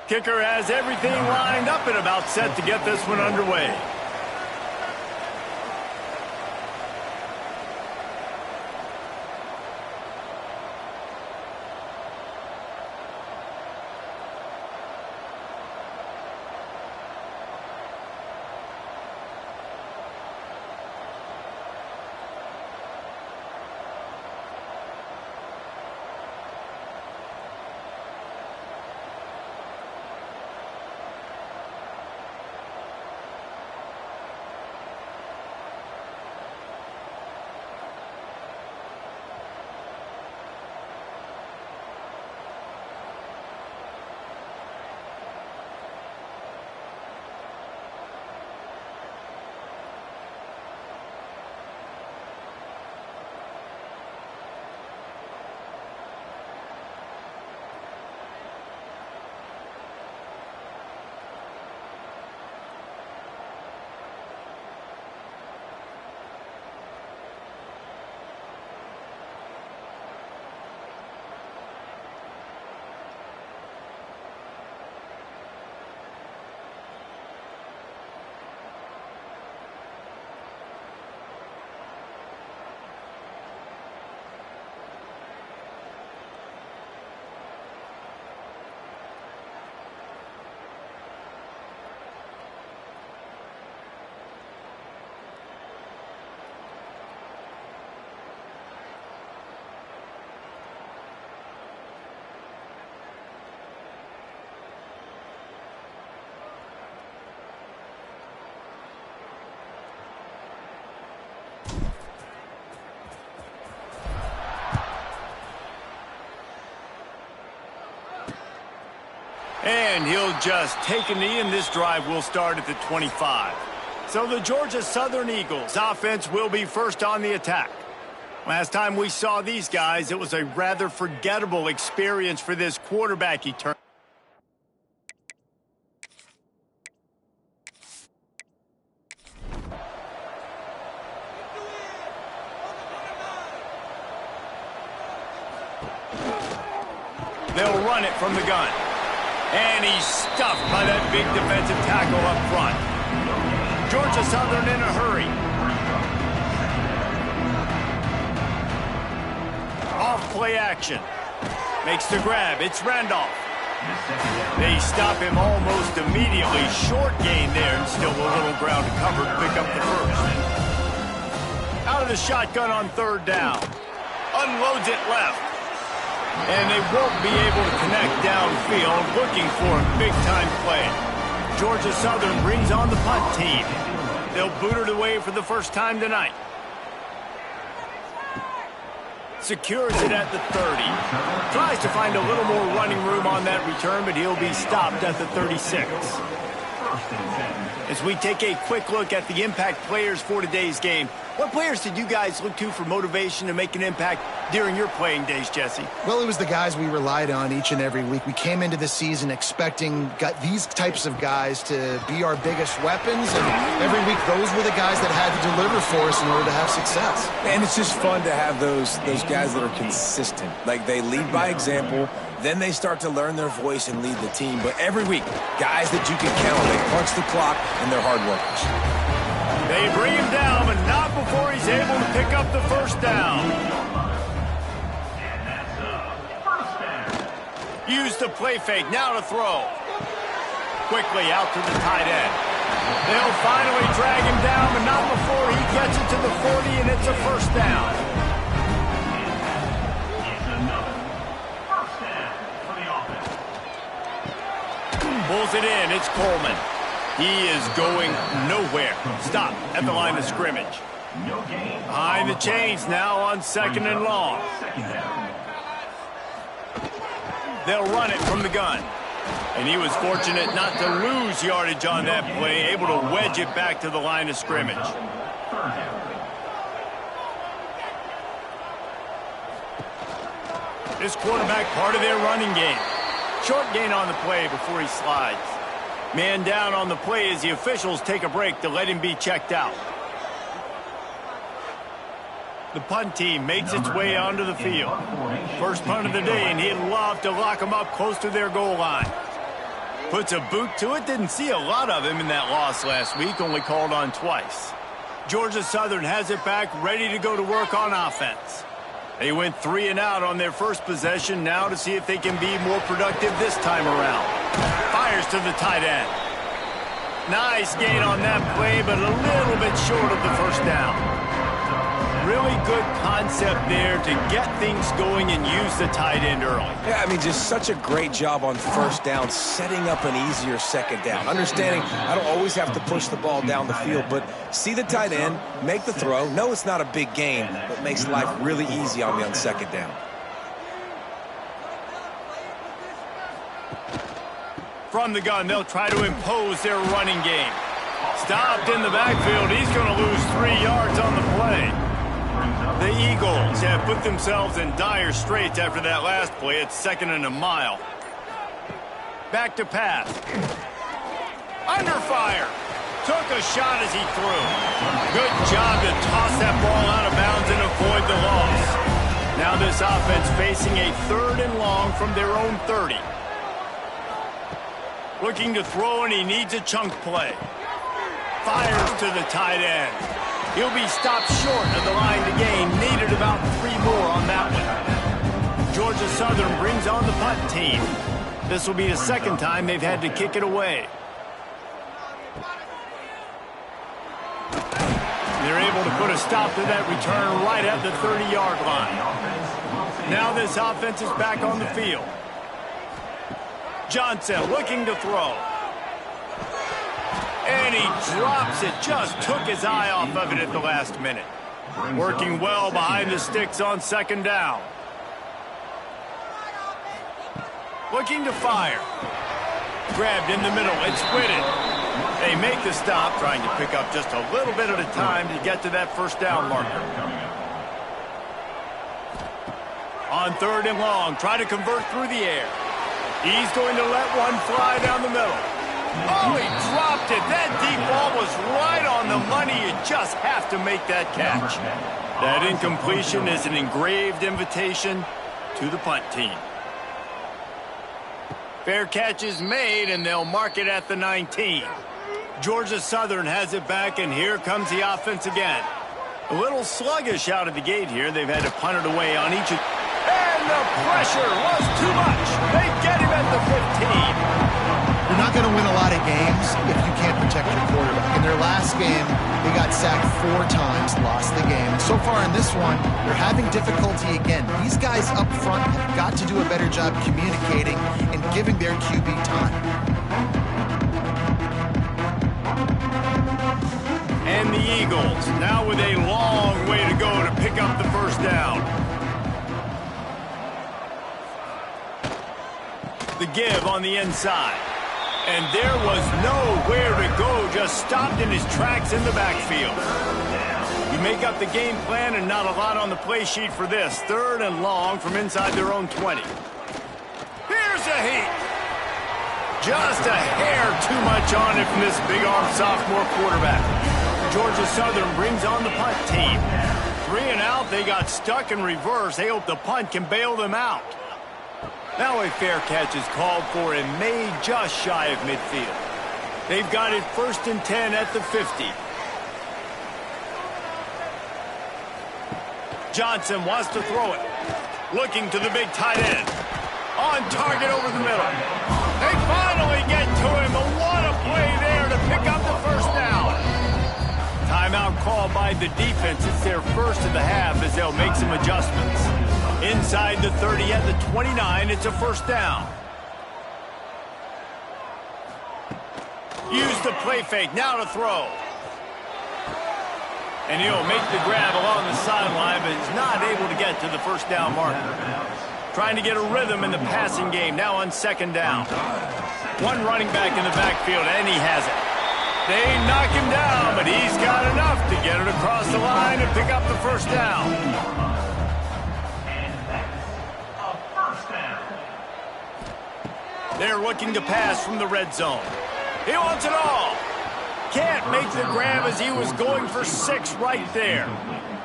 Kicker has everything lined up and about set to get this one underway. And he'll just take a knee, and this drive will start at the 25. So the Georgia Southern Eagles offense will be first on the attack. Last time we saw these guys, it was a rather forgettable experience for this quarterback. He turned. They'll run it from the gun. And he's stuffed by that big defensive tackle up front. Georgia Southern in a hurry. Off play action. Makes the grab. It's Randolph. They stop him almost immediately. Short gain there, and still a little ground to cover to pick up the first. Out of the shotgun on third down. Unloads it left. And they won't be able to connect downfield, looking for a big-time play. Georgia Southern brings on the punt team. They'll boot it away for the first time tonight. Secures it at the 30. Tries to find a little more running room on that return, but he'll be stopped at the 36. As we take a quick look at the impact players for today's game, what players did you guys look to for motivation to make an impact during your playing days, Jesse? Well, it was the guys we relied on each and every week. We came into the season expecting these types of guys to be our biggest weapons, and every week those were the guys that had to deliver for us in order to have success. And it's just fun to have those guys that are consistent. Like, they lead by example, then they start to learn their voice and lead the team. But every week, guys that you can count on, they punch the clock, and they're hard workers. They bring him down, but not before he's able to pick up the first down. Use the play fake, now to throw. Quickly out to the tight end. They'll finally drag him down, but not before he gets it to the 40, and it's a first down. Pulls it in, it's Coleman. He is going nowhere. Stop at the line of scrimmage. Behind the chains now on 2nd and long. They'll run it from the gun. And he was fortunate not to lose yardage on that play, able to wedge it back to the line of scrimmage. This quarterback part of their running game. Short gain on the play before he slides. Man down on the play as the officials take a break to let him be checked out. The punt team makes its way onto the field. First punt of the day, and he'd love to lock them up close to their goal line. Puts a boot to it. Didn't see a lot of him in that loss last week, only called on twice. Georgia Southern has it back, ready to go to work on offense. They went 3 and out on their first possession, now to see if they can be more productive this time around. Fires to the tight end. Nice gain on that play, but a little bit short of the first down. Really good concept there to get things going and use the tight end early. Yeah, I mean, just such a great job on first down, setting up an easier second down. Understanding I don't always have to push the ball down the field, but see the tight end, make the throw. No, it's not a big gain, but makes life really easy on me on second down. From the gun, they'll try to impose their running game. Stopped in the backfield. He's going to lose 3 yards on the play. The Eagles have put themselves in dire straits after that last play. It's 2nd and a mile. Back to pass. Under fire. Took a shot as he threw. Good job to toss that ball out of bounds and avoid the loss. Now this offense facing a 3rd and long from their own 30. Looking to throw, and he needs a chunk play. Fires to the tight end. He'll be stopped short of the line to gain. Needed about 3 more on that one. Georgia Southern brings on the punt team. This will be the 2nd time they've had to kick it away. They're able to put a stop to that return right at the 30-yard line. Now this offense is back on the field. Johnson looking to throw. And he drops it. Just took his eye off of it at the last minute. Working well behind the sticks on 2nd down. Looking to fire. Grabbed in the middle. It's Whitted. They make the stop, trying to pick up just a little bit at a time to get to that first down marker. On 3rd and long, try to convert through the air. He's going to let one fly down the middle. Oh, he dropped it. That deep ball was right on the money. You just have to make that catch. That incompletion is an engraved invitation to the punt team. Fair catch is made, and they'll mark it at the 19. Georgia Southern has it back, and here comes the offense again. A little sluggish out of the gate here. They've had to punt it away on each. And the pressure was too much. They get him at the 15. You're not going to win a lot of games if you can't protect your quarterback. In their last game, they got sacked 4 times, lost the game. And so far in this one, they're having difficulty again. These guys up front have got to do a better job communicating and giving their QB time. And the Eagles, now with a long way to go to pick up the first down. The give on the inside. And there was nowhere to go, just stopped in his tracks in the backfield. You make up the game plan and not a lot on the play sheet for this. 3rd and long from inside their own 20. Here's a heat. Just a hair too much on it from this big-arm sophomore quarterback. Georgia Southern brings on the punt team. 3 and out, they got stuck in reverse. They hope the punt can bail them out. Now a fair catch is called for and made just shy of midfield. They've got it 1st and 10 at the 50. Johnson wants to throw it. Looking to the big tight end. On target over the middle. They finally get to him, but what a play there to pick up the first down. Timeout called by the defense. It's their first of the half as they'll make some adjustments. Inside the 30 at the 29, it's a first down. Use the play fake, now to throw. And he'll make the grab along the sideline, but he's not able to get to the first down marker. Trying to get a rhythm in the passing game, now on 2nd down. One running back in the backfield, and he has it. They knock him down, but he's got enough to get it across the line and pick up the first down. They're looking to pass from the red zone. He wants it all. Can't make the grab as he was going for 6 right there.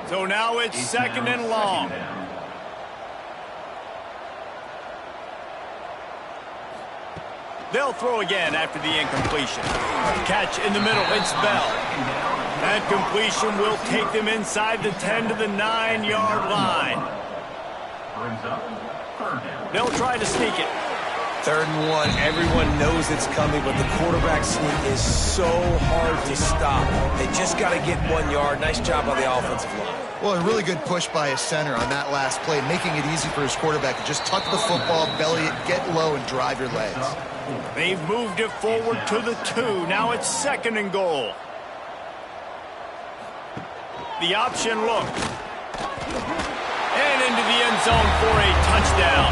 So now it's 2nd and long. They'll throw again after the incompletion. Catch in the middle, it's Bell. That completion will take them inside the 10 to the 9-yard line. They'll try to sneak it. 3rd and 1, everyone knows it's coming, but the quarterback sneak is so hard to stop. They just got to get 1 yard. Nice job by the offensive line. Well, a really good push by his center on that last play, making it easy for his quarterback to just tuck the football, belly it, get low, and drive your legs. They've moved it forward to the 2. Now it's 2nd and goal. The option look. And into the end zone for a touchdown.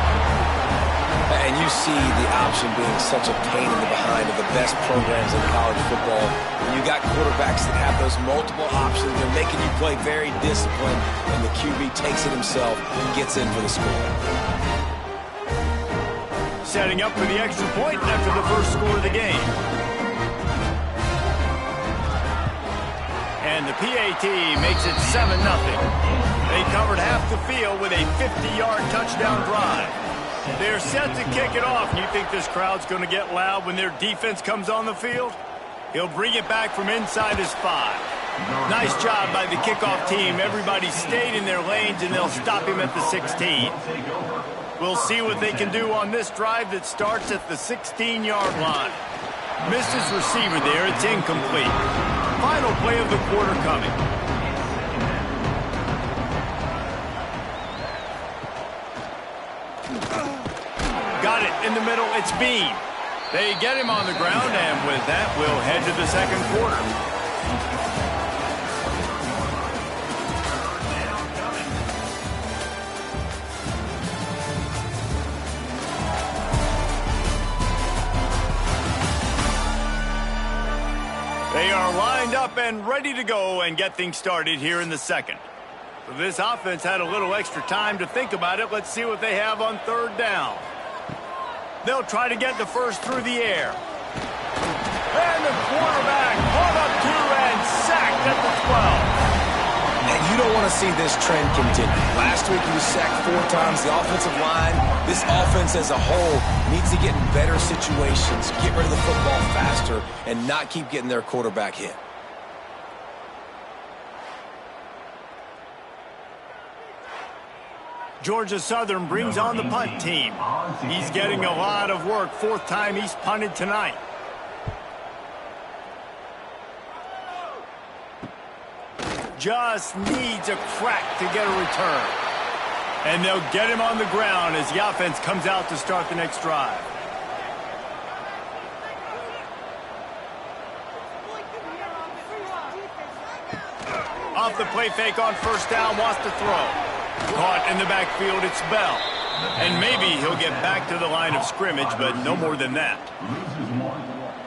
And you see the option being such a pain in the behind of the best programs in college football. When you got quarterbacks that have those multiple options, they're making you play very disciplined, and the QB takes it himself and gets in for the score. Setting up for the extra point after the first score of the game. And the PAT makes it 7-0. They covered half the field with a 50-yard touchdown drive. They're set to kick it off. You think this crowd's going to get loud when their defense comes on the field? He'll bring it back from inside his 5. Nice job by the kickoff team. Everybody stayed in their lanes, and they'll stop him at the 16. We'll see what they can do on this drive that starts at the 16-yard line. Missed his receiver there. It's incomplete. Final play of the quarter coming. Got it in the middle. It's Bean. They get him on the ground, and with that, we'll head to the second quarter. They are lined up and ready to go and get things started here in the second. So this offense had a little extra time to think about it. Let's see what they have on 3rd down. They'll try to get the first through the air. And the quarterback caught up to and sacked at the 12. And you don't want to see this trend continue. Last week he was sacked 4 times. The offensive line, this offense as a whole, needs to get in better situations, get rid of the football faster, and not keep getting their quarterback hit. Georgia Southern brings on the punt team. He's getting a lot of work. 4th time he's punted tonight. Just needs a crack to get a return. And they'll get him on the ground as the offense comes out to start the next drive. Off the play fake on 1st down, wants to throw. Caught in the backfield, it's Bell. And maybe he'll get back to the line of scrimmage, but no more than that.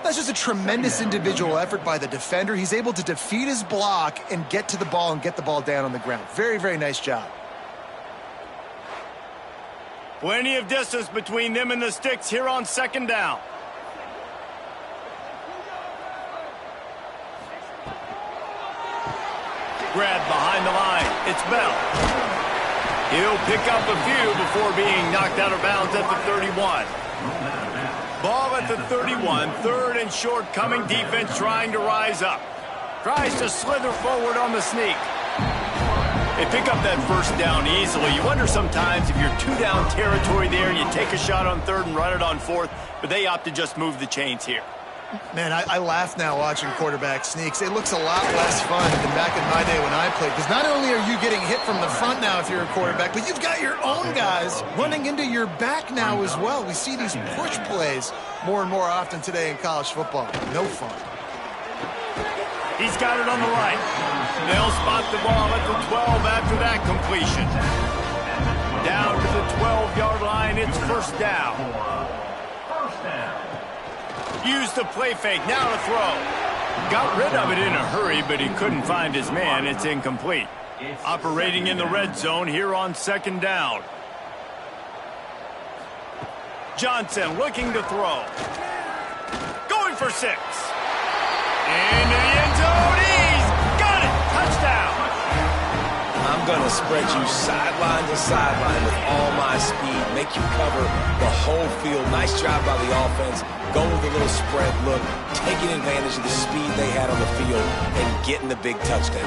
That's just a tremendous individual effort by the defender. He's able to defeat his block and get to the ball and get the ball down on the ground. Very, very nice job. Plenty of distance between them and the sticks here on 2nd down. Grab behind the line. It's Bell. He'll pick up a few before being knocked out of bounds at the 31. Ball at the 31. 3rd and short coming. Defense trying to rise up. Tries to slither forward on the sneak. They pick up that 1st down easily. You wonder sometimes if you're 2-down territory there, you take a shot on 3rd and run it on 4th, but they opt to just move the chains here. Man, I laugh now watching quarterback sneaks. It looks a lot less fun than back in my day when I played. Because not only are you getting hit from the front now if you're a quarterback, but you've got your own guys running into your back now as well. We see these push plays more and more often today in college football. No fun. He's got it on the right. They'll spot the ball at the 12 after that completion. Down to the 12-yard line, it's 1st down. Use the play fake, now to throw. Got rid of it in a hurry, but he couldn't find his man. It's incomplete. Operating in the red zone here on 2nd down. Johnson looking to throw. Going for 6. Into the end zone. He's got it. Touchdown. I'm going to spread you sideline to sideline with all my speed, make you cover the whole field. Nice job by the offense, going with a little spread look, taking advantage of the speed they had on the field and getting the big touchdown.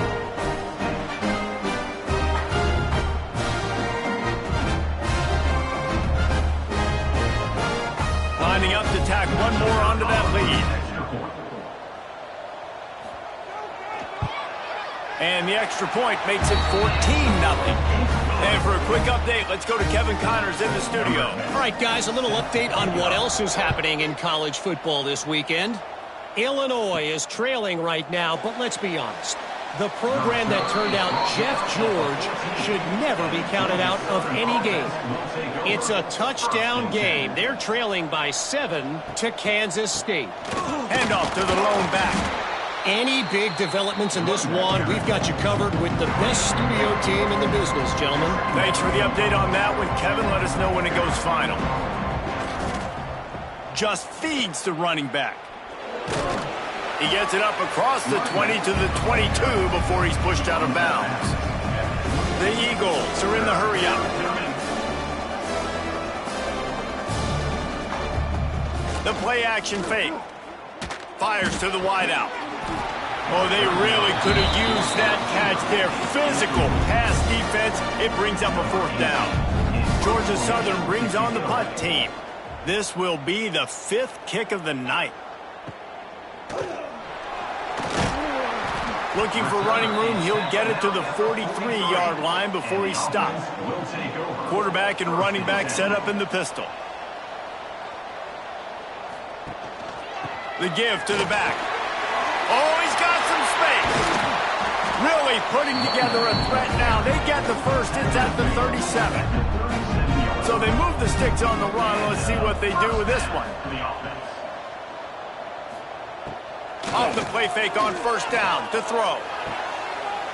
Lining up to tack one more onto that lead. And the extra point makes it 14-0. And for a quick update, let's go to Kevin Connors in the studio. All right, guys, a little update on what else is happening in college football this weekend. Illinois is trailing right now, but let's be honest. The program that turned out Jeff George should never be counted out of any game. It's a touchdown game. They're trailing by 7 to Kansas State. Handoff to the lone back. Any big developments in this one, we've got you covered with the best studio team in the business, gentlemen. Thanks for the update on that one, Kevin. Let us know when it goes final. Just feeds the running back. He gets it up across the 20 to the 22 before he's pushed out of bounds. The Eagles are in the hurry-up. The play-action fake. Fires to the wideout. Oh, they really could have used that catch there. Physical pass defense. It brings up a fourth down. Georgia Southern brings on the punt team. This will be the 5th kick of the night. Looking for running room, he'll get it to the 43-yard line before he stops. Quarterback and running back set up in the pistol. The give to the back. Oh, he's got some space. Really putting together a threat now. They get the first. It's at the 37. So they move the sticks on the run. Let's see what they do with this one. Off the play fake on first down to throw.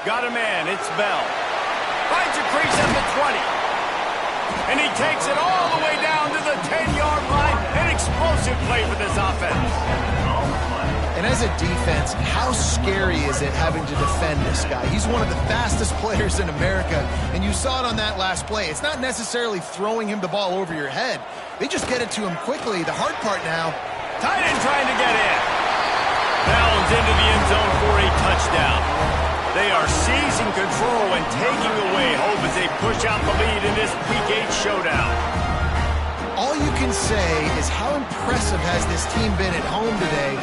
Got a man. It's Bell. Finds a crease at the 20. And he takes it all the way down to the 10-yard line. An explosive play for this offense. And as a defense, how scary is it having to defend this guy? He's one of the fastest players in America, and you saw it on that last play. It's not necessarily throwing him the ball over your head. They just get it to him quickly. The hard part now. Tight end trying to get in. Bounds into the end zone for a touchdown. They are seizing control and taking away hope as they push out the lead in this Week 8 showdown. All you can say is how impressive has this team been at home today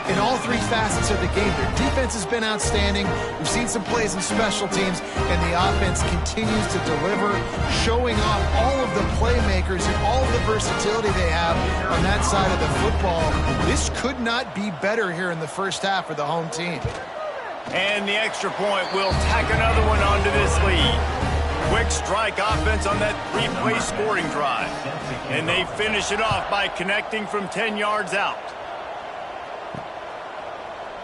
in all 3 facets of the game. Their defense has been outstanding. We've seen some plays in special teams, and the offense continues to deliver, showing off all of the playmakers and all of the versatility they have on that side of the football. This could not be better here in the first half for the home team. And the extra point will tack another one onto this lead. Quick strike offense on that 3-play scoring drive. And they finish it off by connecting from 10 yards out.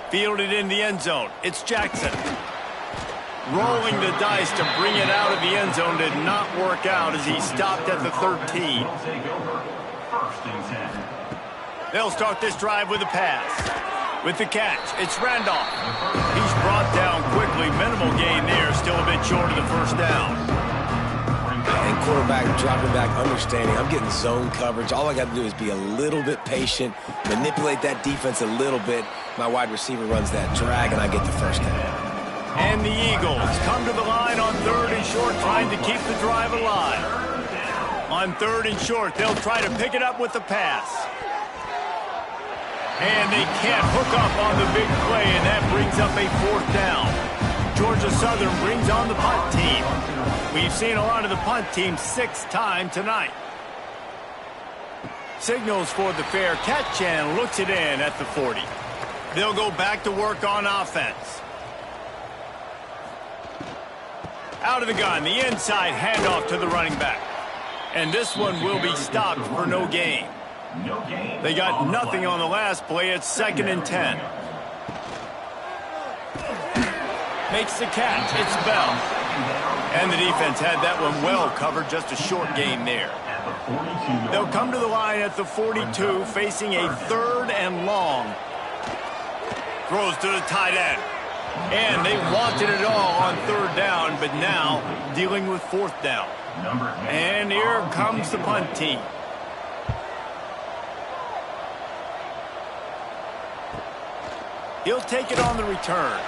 Fielded in the end zone. It's Jackson. Rolling the dice to bring it out of the end zone did not work out as he stopped at the 13. They'll start this drive with a pass. With the catch, it's Randolph. He's brought down quickly. Minimal gain there, still a bit short of the first down. And quarterback dropping back, understanding I'm getting zone coverage. All I got to do is be a little bit patient, manipulate that defense a little bit. My wide receiver runs that drag, and I get the first down. And the Eagles come to the line on 3rd and short, trying to keep the drive alive. On 3rd and short, they'll try to pick it up with the pass. And they can't hook up on the big play, and that brings up a 4th down. Georgia Southern brings on the punt team. We've seen a lot of the punt team 6 times tonight. Signals for the fair catch and looks it in at the 40. They'll go back to work on offense. Out of the gun, the inside handoff to the running back. And this one will be stopped for no gain. They got nothing on the last play. It's 2nd and 10. Makes the catch. It's Bell. And the defense had that one well covered. Just a short gain there. They'll come to the line at the 42, facing a 3rd and long. Throws to the tight end. And they wanted it all on third down, but now dealing with fourth down. And here comes the punt team. He'll take it on the return.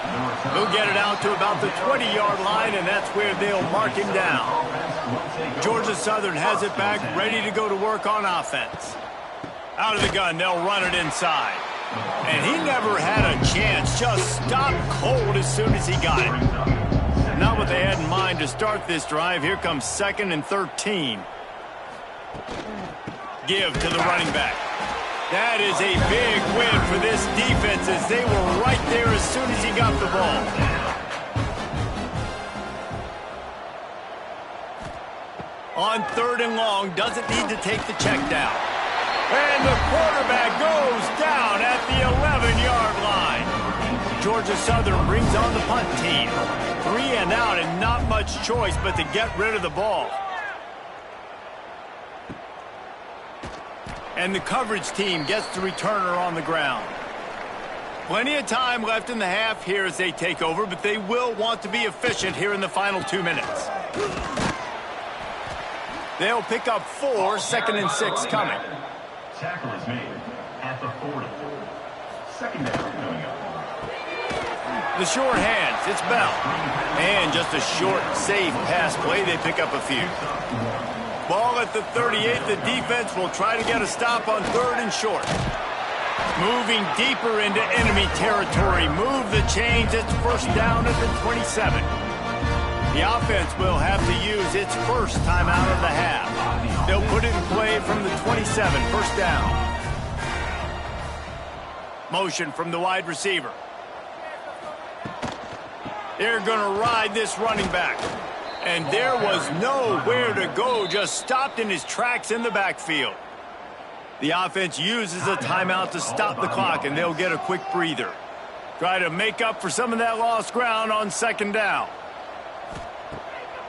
He'll get it out to about the 20-yard line, and that's where they'll mark him down. Georgia Southern has it back, ready to go to work on offense. Out of the gun, they'll run it inside. And he never had a chance, just stopped cold as soon as he got it. Not what they had in mind to start this drive. Here comes 2nd and 13. Give to the running back. That is a big win for this defense as they were right there as soon as he got the ball. On 3rd and long, doesn't need to take the check down. And the quarterback goes down at the 11-yard line. Georgia Southern brings on the punt team. 3 and out and not much choice but to get rid of the ball. And the coverage team gets the returner on the ground. Plenty of time left in the half here as they take over, but they will want to be efficient here in the final 2 minutes. They'll pick up 4, 2nd and 6 coming. Tackle is made at the 40. 2nd down coming up. The short hands, it's Bell. And just a short, safe pass play, they pick up a few. Ball at the 38, the defense will try to get a stop on 3rd and short. Moving deeper into enemy territory, move the chains, it's 1st down at the 27. The offense will have to use its first timeout of the half. They'll put it in play from the 27, 1st down. Motion from the wide receiver. They're going to ride this running back. And there was nowhere to go, just stopped in his tracks in the backfield. The offense uses a timeout to stop the clock, and they'll get a quick breather. Try to make up for some of that lost ground on 2nd down.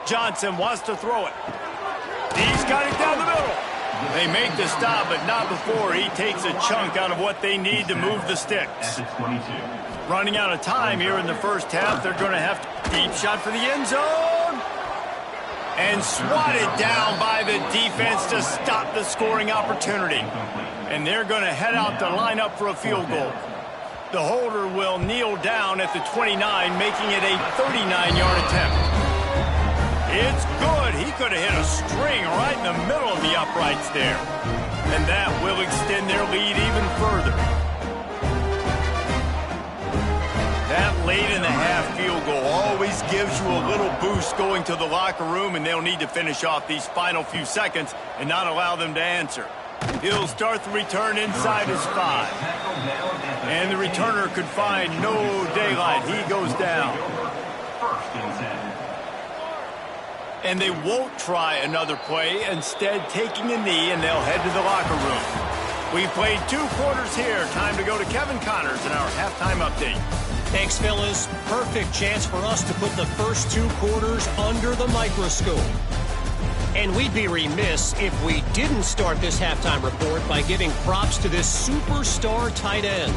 Johnson wants to throw it. He's got it down the middle. They make the stop, but not before he takes a chunk out of what they need to move the sticks. Running out of time here in the first half, they're going to have to deep shot for the end zone. And swatted down by the defense to stop the scoring opportunity. And they're going to head out to line up for a field goal. The holder will kneel down at the 29, making it a 39-yard attempt. It's good. He could have hit a string right in the middle of the uprights there. And that will extend their lead even further. That late in the half field goal always gives you a little boost going to the locker room, and they'll need to finish off these final few seconds and not allow them to answer. He'll start the return inside his 5. And the returner could find no daylight. He goes down. And they won't try another play, instead taking a knee, and they'll head to the locker room. We've played 2 quarters here. Time to go to Kevin Connors in our halftime update. Thanks, fellas. Perfect chance for us to put the first 2 quarters under the microscope. And we'd be remiss if we didn't start this halftime report by giving props to this superstar tight end.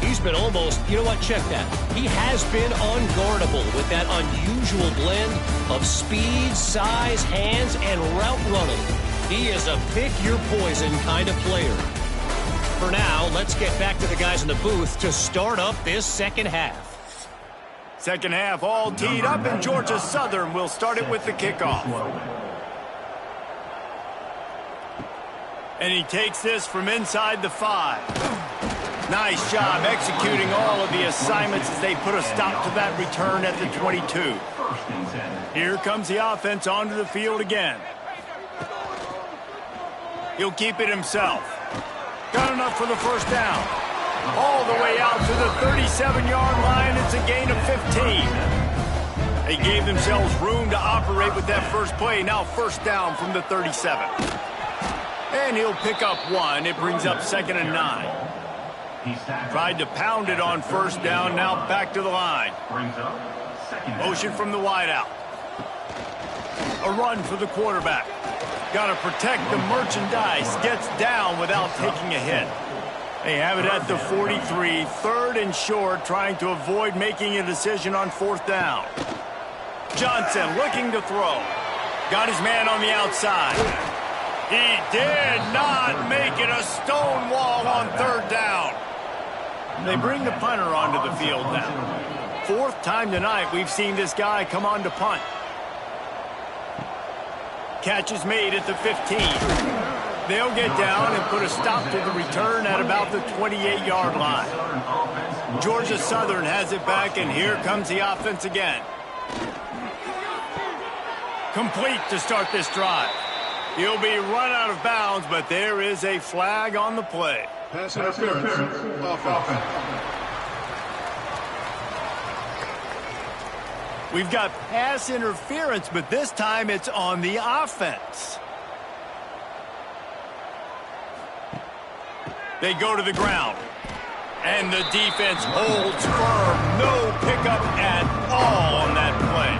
He's been almost, you know what, check that. He has been unguardable with that unusual blend of speed, size, hands, and route running. He is a pick-your-poison kind of player. For now, let's get back to the guys in the booth to start up this second half. Second half all teed up, and Georgia Southern will start it with the kickoff. And he takes this from inside the 5. Nice job executing all of the assignments as they put a stop to that return at the 22. Here comes the offense onto the field again. He'll keep it himself. Got enough for the first down. All the way out to the 37-yard line. It's a gain of 15. They gave themselves room to operate with that first play. Now 1st down from the 37. And he'll pick up 1. It brings up 2nd and 9. Tried to pound it on 1st down. Now back to the line. Motion from the wideout. A run for the quarterback. Got to protect the merchandise. Gets down without taking a hit. They have it at the 43, third and short, trying to avoid making a decision on fourth down. Johnson looking to throw. Got his man on the outside. He did not make it a stone wall on third down. They bring the punter onto the field now. Fourth time tonight we've seen this guy come on to punt. Catch is made at the 15. They'll get down and put a stop to the return at about the 28-yard line. Georgia Southern has it back, and here comes the offense again. Complete to start this drive. He'll be run out of bounds, but there is a flag on the play. Pass interference. Offense. We've got pass interference, but this time it's on the offense. They go to the ground. And the defense holds firm. No pickup at all on that play.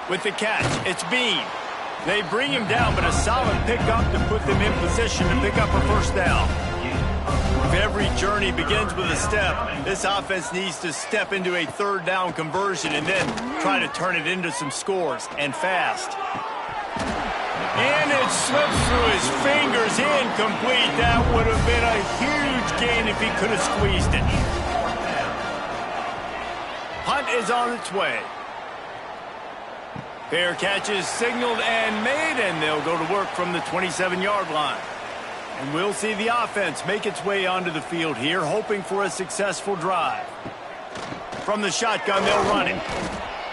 With the catch, it's Bean. They bring him down, but a solid pickup to put them in position to pick up a first down. If every journey begins with a step, this offense needs to step into a third down conversion and then try to turn it into some scores, and fast. And it slips through his fingers, incomplete. That would have been a huge gain if he could have squeezed it. Punt is on its way. Fair catch is signaled and made, and they'll go to work from the 27-yard line. And we'll see the offense make its way onto the field here, hoping for a successful drive. From the shotgun, they'll run it.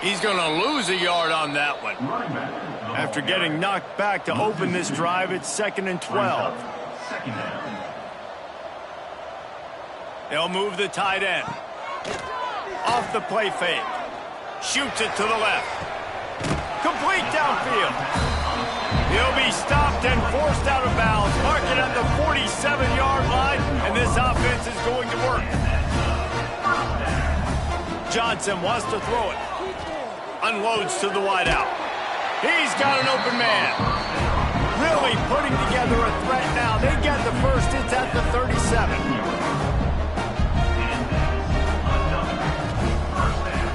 He's going to lose a yard on that one. After getting knocked back to open this drive, it's 2nd and 12. They'll move the tight end. Off the play fake. Shoots it to the left. Complete downfield. He'll be stopped and forced out of bounds. Mark it at the 47-yard line, and this offense is going to work. Johnson wants to throw it. Unloads to the wideout. He's got an open man. Really putting together a threat now. They get the first. It's at the 37.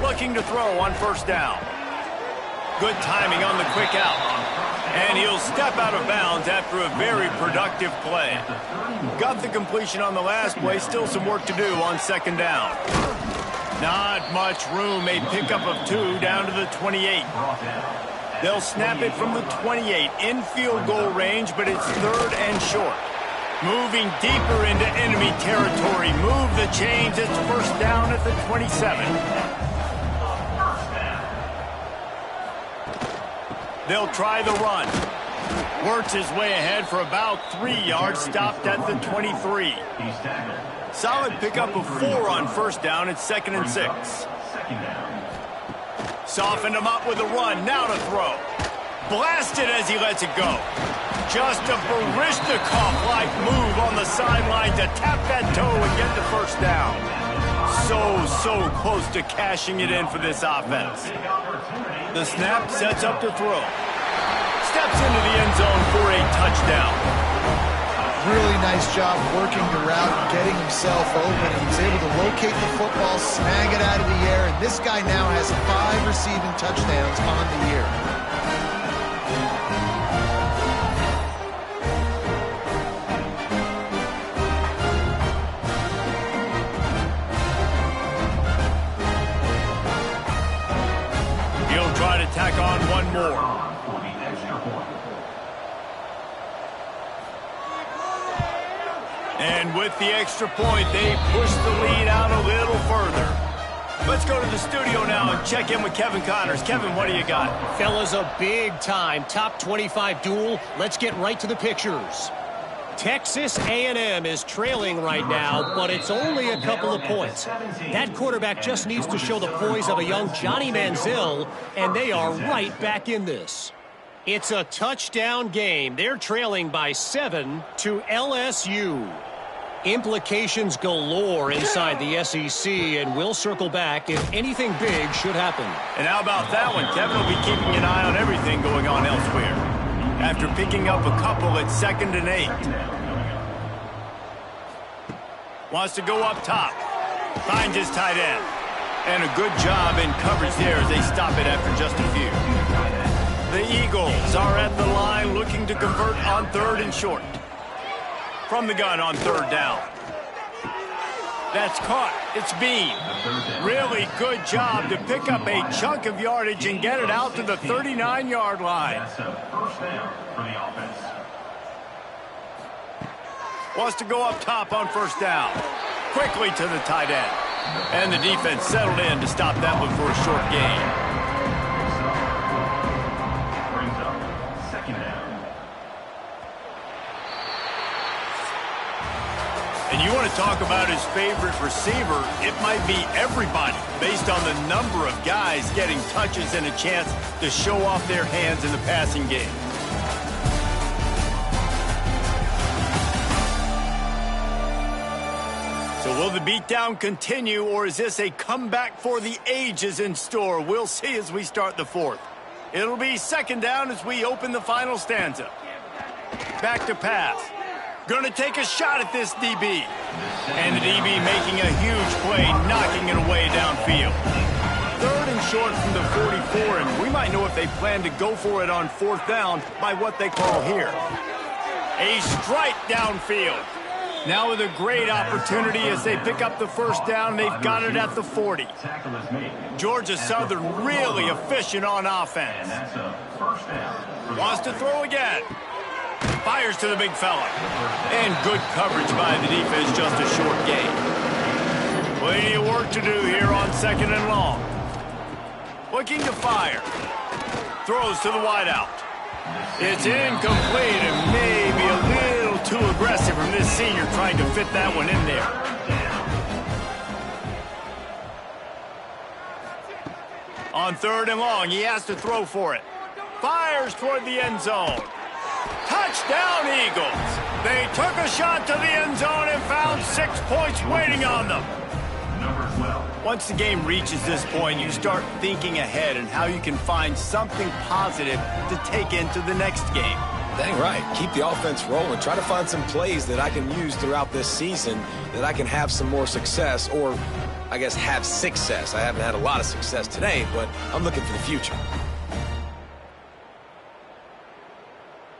Looking to throw on first down. Good timing on the quick out. And he'll step out of bounds after a very productive play. Got the completion on the last play. Still some work to do on second down. Not much room. A pickup of 2 down to the 28. They'll snap it from the 28 in field goal range, but it's 3rd and short. Moving deeper into enemy territory. Move the chains. It's first down at the 27. They'll try the run. Works his way ahead for about 3 yards, stopped at the 23. Solid pickup of 4 on first down. It's 2nd and 6. Softened him up with a run. Now to throw. Blasted as he lets it go. Just a Baryshnikov-like move on the sideline to tap that toe and get the first down. So close to cashing it in for this offense. The snap sets up to throw. Steps into the end zone for a touchdown. Really nice job working the route and getting himself open. He was able to locate the football, snag it out of the air, and this guy now has 5 receiving touchdowns on the year. He'll try to tack on one more. And with the extra point, they push the lead out a little further. Let's go to the studio now and check in with Kevin Connors. Kevin, what do you got? Fellas, a big-time top 25 duel. Let's get right to the pictures. Texas A&M is trailing right now, but it's only a couple of points. That quarterback just needs to show the poise of a young Johnny Manziel, and they are right back in this. It's a touchdown game. They're trailing by 7 to LSU. Implications galore inside the SEC, and we'll circle back if anything big should happen. And how about that one? Kevin will be keeping an eye on everything going on elsewhere. after picking up a couple at 2nd and 8. Wants to go up top. Finds his tight end. And a good job in coverage there as they stop it after just a few. The Eagles are at the line looking to convert on 3rd and short. From the gun on 3rd down. That's caught. It's Bean. Really good job to pick up a chunk of yardage and get it out to the 39-yard line. That's a first down for the offense. Wants to go up top on 1st down. Quickly to the tight end. And the defense settled in to stop that one for a short gain. Brings up 2nd down. And you want to talk about his favorite receiver, it might be everybody based on the number of guys getting touches and a chance to show off their hands in the passing game. So will the beatdown continue, or is this a comeback for the ages in store? We'll see as we start the 4th. It'll be 2nd down as we open the final stanza. Back to pass. Going to take a shot at this DB. And the DB making a huge play, knocking it away downfield. 3rd and short from the 44, and we might know if they plan to go for it on 4th down by what they call here. A strike downfield. Now with a great opportunity as they pick up the 1st down, they've got it at the 40. Tackle is made. Georgia Southern really efficient on offense. And that's a first down. Wants to throw again. Fires to the big fella. And good coverage by the defense, just a short gain. Plenty of work to do here on 2nd and long. Looking to fire. Throws to the wideout. It's incomplete and maybe a little too aggressive from this senior trying to fit that one in there. On 3rd and long, he has to throw for it. Fires toward the end zone. Touchdown, Eagles. They took a shot to the end zone and found 6 points waiting on them. Number 12. Once the game reaches this point, you start thinking ahead and how you can find something positive to take into the next game. Dang right. Keep the offense rolling. Try to find some plays that I can use throughout this season that I can have some more success, or I guess have success. I haven't had a lot of success today, but I'm looking for the future.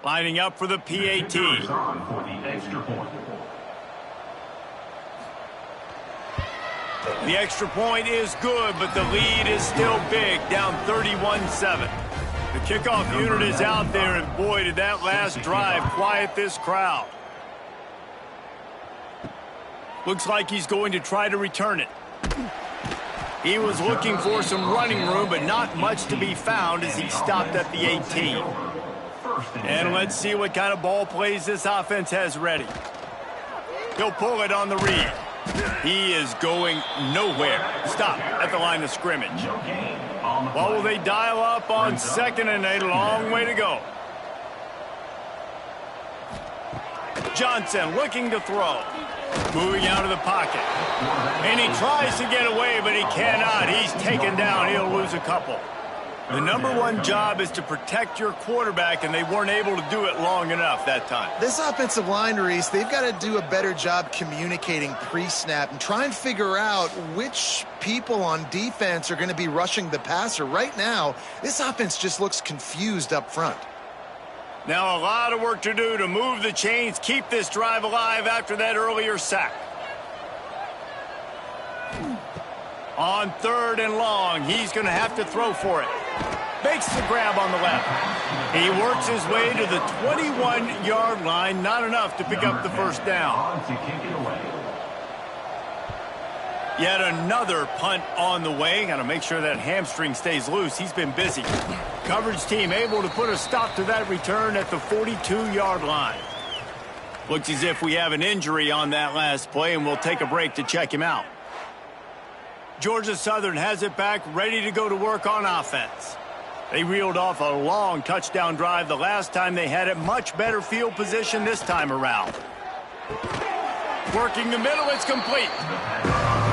Lining up for the PAT. On for the extra point. The extra point is good, but the lead is still big, down 31-7. The kickoff unit is out there, and boy, did that last drive quiet this crowd. Looks like he's going to try to return it. He was looking for some running room, but not much to be found as he stopped at the 18. And let's see what kind of ball plays this offense has ready. He'll pull it on the read. He is going nowhere. Stop at the line of scrimmage. What will they dial up on 2nd and 8? A long way to go. Johnson looking to throw. Moving out of the pocket. And he tries to get away, but he cannot. He's taken down. He'll lose a couple. The number one job is to protect your quarterback, and they weren't able to do it long enough that time. This offensive line, Reese, they've got to do a better job communicating pre-snap and try and figure out which people on defense are going to be rushing the passer. Right now, this offense just looks confused up front. Now a lot of work to do to move the chains, keep this drive alive after that earlier sack. On 3rd and long, he's going to have to throw for it. Makes the grab on the left. He works his way to the 21-yard line. Not enough to pick up the 1st down. Yet another punt on the way. Got to make sure that hamstring stays loose. He's been busy. Coverage team able to put a stop to that return at the 42-yard line. Looks as if we have an injury on that last play, and we'll take a break to check him out. Georgia Southern has it back, ready to go to work on offense. They reeled off a long touchdown drive the last time they had it. Much better field position this time around. Working the middle, it's complete.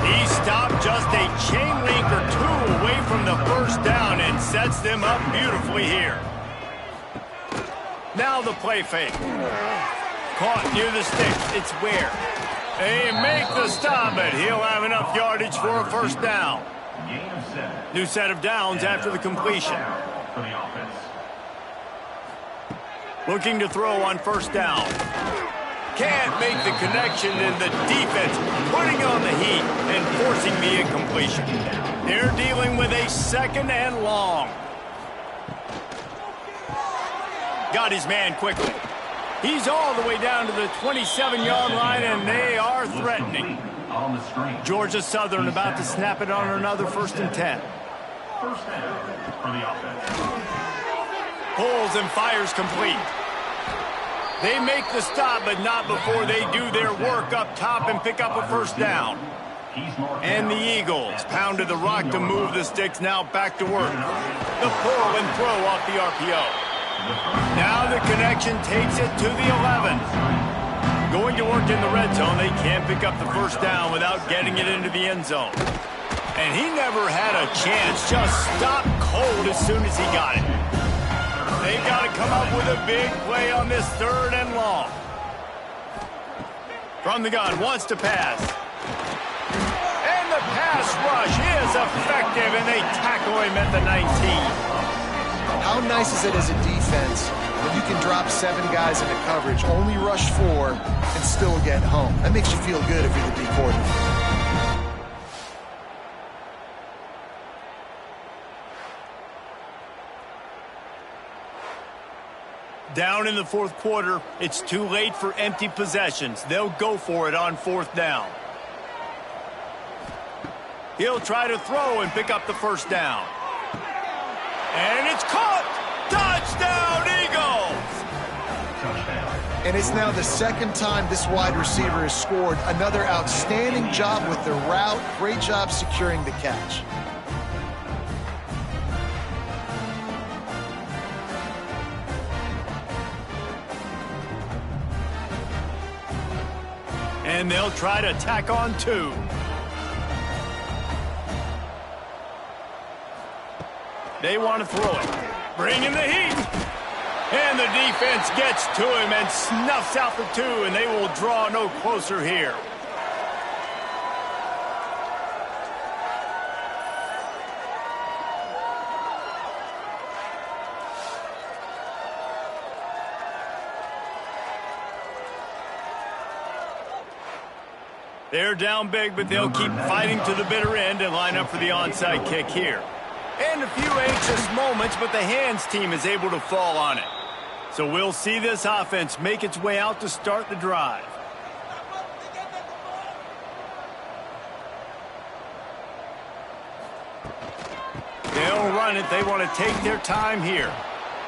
He stopped just a chain link or two away from the 1st down and sets them up beautifully here. Now the play fake. Caught near the sticks. It's Ware. They make the stop, but he'll have enough yardage for a first down. New set of downs after the completion. For the offense. Looking to throw on first down. Can't make the connection, and the defense putting on the heat and forcing the incompletion. They're dealing with a second and long. Got his man quickly. He's all the way down to the 27-yard line, and they are threatening. On the screen. Georgia Southern about to snap it on another 1st and 10. First down for the offense. Pulls and fires complete. They make the stop, but not before they do their work up top and pick up a first down. And the Eagles pounded the rock to move the sticks, now back to work. The pull and throw off the RPO. Now the connection takes it to the 11. Going to work in the red zone, they can't pick up the first down without getting it into the end zone. And he never had a chance, just stopped cold as soon as he got it. They've got to come up with a big play on this 3rd and long. From the gun, wants to pass. And the pass rush is effective, and they tackle him at the 19. How nice is it as a defense when you can drop 7 guys into coverage, only rush 4, and still get home? That makes you feel good if you're the D coordinator. Down in the 4th quarter, it's too late for empty possessions. They'll go for it on 4th down. He'll try to throw and pick up the first down. And it's caught! Touchdown, Eagles! And it's now the 2nd time this wide receiver has scored. Another outstanding job with the route. Great job securing the catch. And they'll try to tack on 2. They want to throw it. Bringing the heat. And the defense gets to him and snuffs out the 2, and they will draw no closer here. They're down big, but they'll keep fighting to the bitter end and line up for the onside kick here. And a few anxious moments, but the hands team is able to fall on it. So we'll see this offense make its way out to start the drive. They'll run it. They want to take their time here.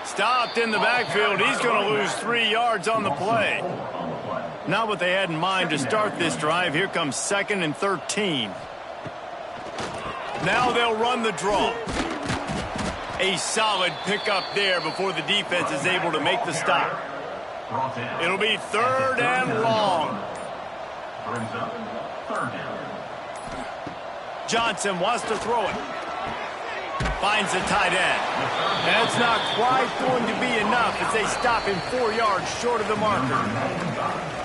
Stopped in the backfield. He's going to lose 3 yards on the play. Not what they had in mind to start this drive. Here comes 2nd and 13. Now they'll run the draw. A solid pickup there before the defense is able to make the stop. It'll be 3rd and long. Brings up 3rd down. Johnson wants to throw it. Finds the tight end. That's not quite going to be enough as they stop him 4 yards short of the marker.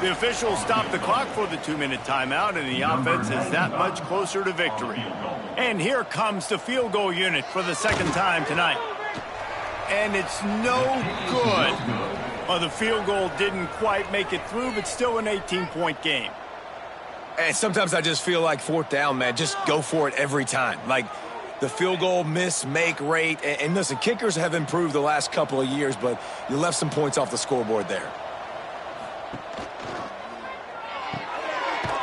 The officials stop the clock for the 2-minute timeout, and the offense is that much closer to victory. And here comes the field goal unit for the 2nd time tonight. And it's no good. Well, the field goal didn't quite make it through, but still an 18-point game. And sometimes I just feel like 4th down, man, just go for it every time. Like, the field goal miss-make rate. And listen, kickers have improved the last couple of years, but you left some points off the scoreboard there.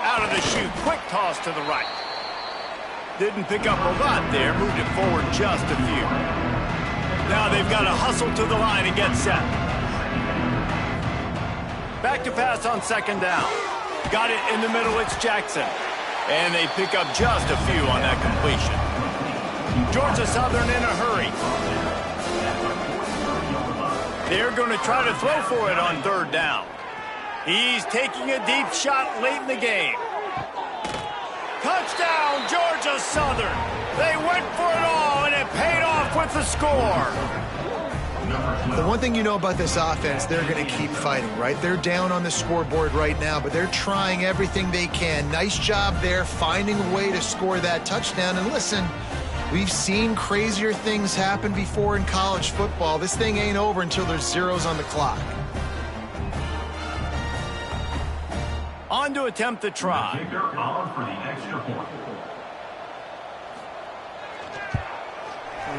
Out of the chute, quick toss to the right. Didn't pick up a lot there, moved it forward just a few. Now they've got to hustle to the line and get set. Back to pass on 2nd down. Got it in the middle, it's Jackson. And they pick up just a few on that completion. Georgia Southern in a hurry. They're going to try to throw for it on 3rd down. He's taking a deep shot late in the game. Touchdown, Georgia Southern. They went for it all, and it paid off with the score. The one thing you know about this offense, they're going to keep fighting, right? They're down on the scoreboard right now, but they're trying everything they can. Nice job there, finding a way to score that touchdown. And listen, we've seen crazier things happen before in college football. This thing ain't over until there's zeros on the clock. On to attempt the try. Kicker on for the extra point.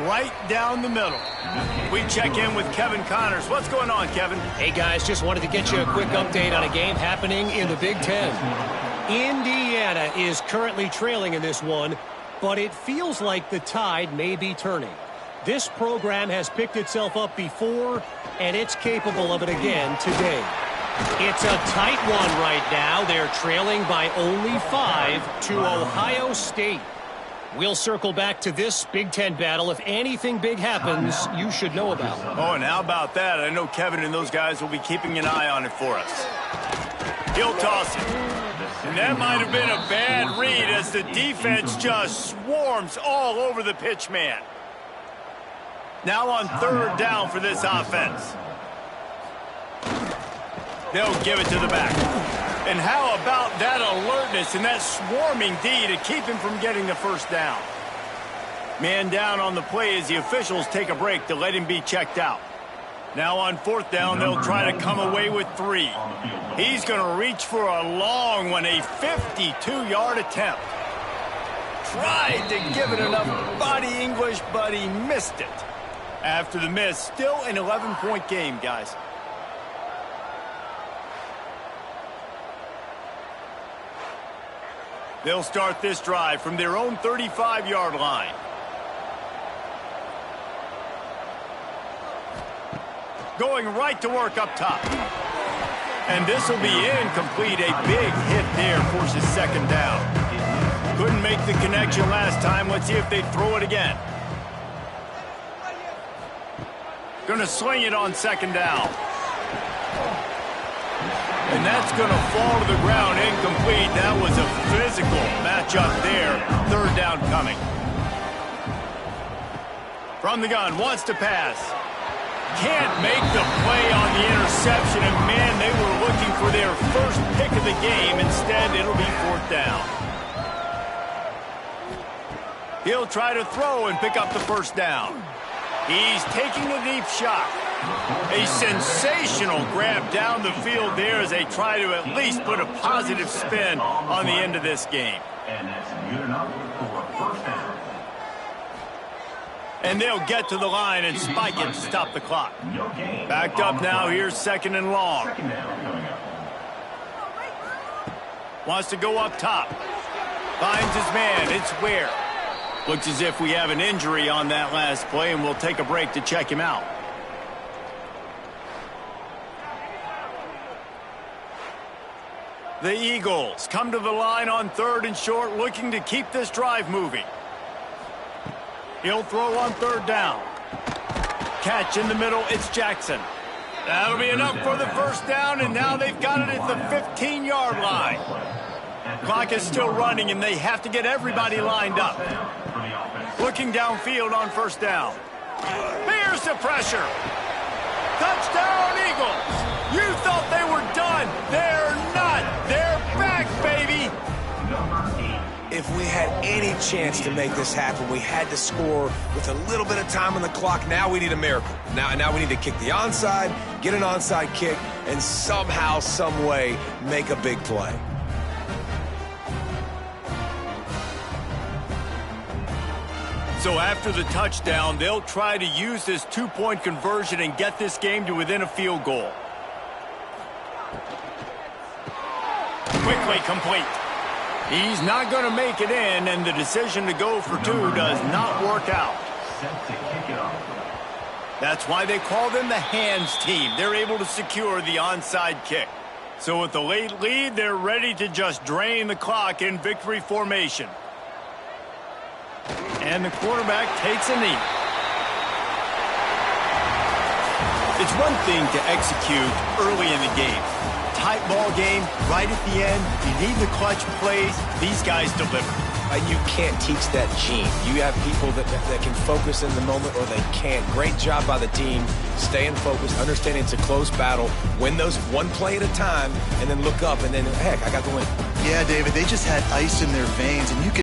Right down the middle. We check in with Kevin Connors. What's going on, Kevin? Hey, guys, just wanted to get you a quick update on a game happening in the Big Ten. Indiana is currently trailing in this one, but it feels like the tide may be turning. This program has picked itself up before, and it's capable of it again today. It's a tight one right now. They're trailing by only 5 to Ohio State. We'll circle back to this Big Ten battle. If anything big happens, you should know about. Oh, and how about that? I know Kevin and those guys will be keeping an eye on it for us. He'll toss it. And that might have been a bad read as the defense just swarms all over the pitch man. Now on third down for this offense. They'll give it to the back. And how about that alertness and that swarming D to keep him from getting the first down? Man down on the play as the officials take a break to let him be checked out. Now on fourth down, they'll try to come away with 3. He's going to reach for a long one, a 52-yard attempt. Tried to give it enough body English, but he missed it. After the miss, still an 11-point game, guys. They'll start this drive from their own 35-yard line. Going right to work up top. And this will be incomplete. A big hit there forces second down. Couldn't make the connection last time. Let's see if they throw it again. Gonna sling it on second down. And that's going to fall to the ground incomplete. That was a physical matchup there. Third down coming. From the gun, wants to pass. Can't make the play on the interception. And, man, they were looking for their first pick of the game. Instead, it'll be fourth down. He'll try to throw and pick up the first down. He's taking a deep shot. A sensational grab down the field there as they try to at least put a positive spin on the end of this game. And that's good enough for a first down. And they'll get to the line and spike it to stop the clock. No gain. Backed up now, here's second and long. Second down coming up. Wants to go up top. Finds his man, it's Ware. Looks as if we have an injury on that last play, and we'll take a break to check him out. The Eagles come to the line on third and short, looking to keep this drive moving. He'll throw on third down. Catch in the middle, it's Jackson. That'll be enough for the first down, and now they've got it at the 15-yard line. Clock is still running, and they have to get everybody lined up. Looking downfield on first down. Here's the pressure. Touchdown, Eagles. You thought they were done. They're not. They're back, baby. If we had any chance to make this happen, we had to score with a little bit of time on the clock. Now we need a miracle. Now we need to kick the onside, get an onside kick, and somehow, some way, make a big play. So after the touchdown, they'll try to use this two-point conversion and get this game to within a field goal. Quickly complete. He's not going to make it in, and the decision to go for two does not work out. Set to kick it off. That's why they call them the hands team. They're able to secure the onside kick. So with the late lead, they're ready to just drain the clock in victory formation. And the quarterback takes a knee. It's one thing to execute early in the game. tight ball game, right at the end, you need the clutch plays. These guys deliver. You can't teach that gene. You have people that can focus in the moment or they can't. Great job by the team, staying focused, understanding it's a close battle, win those one play at a time, and then look up, and then, heck, I got the win. Yeah, David, they just had ice in their veins, and you could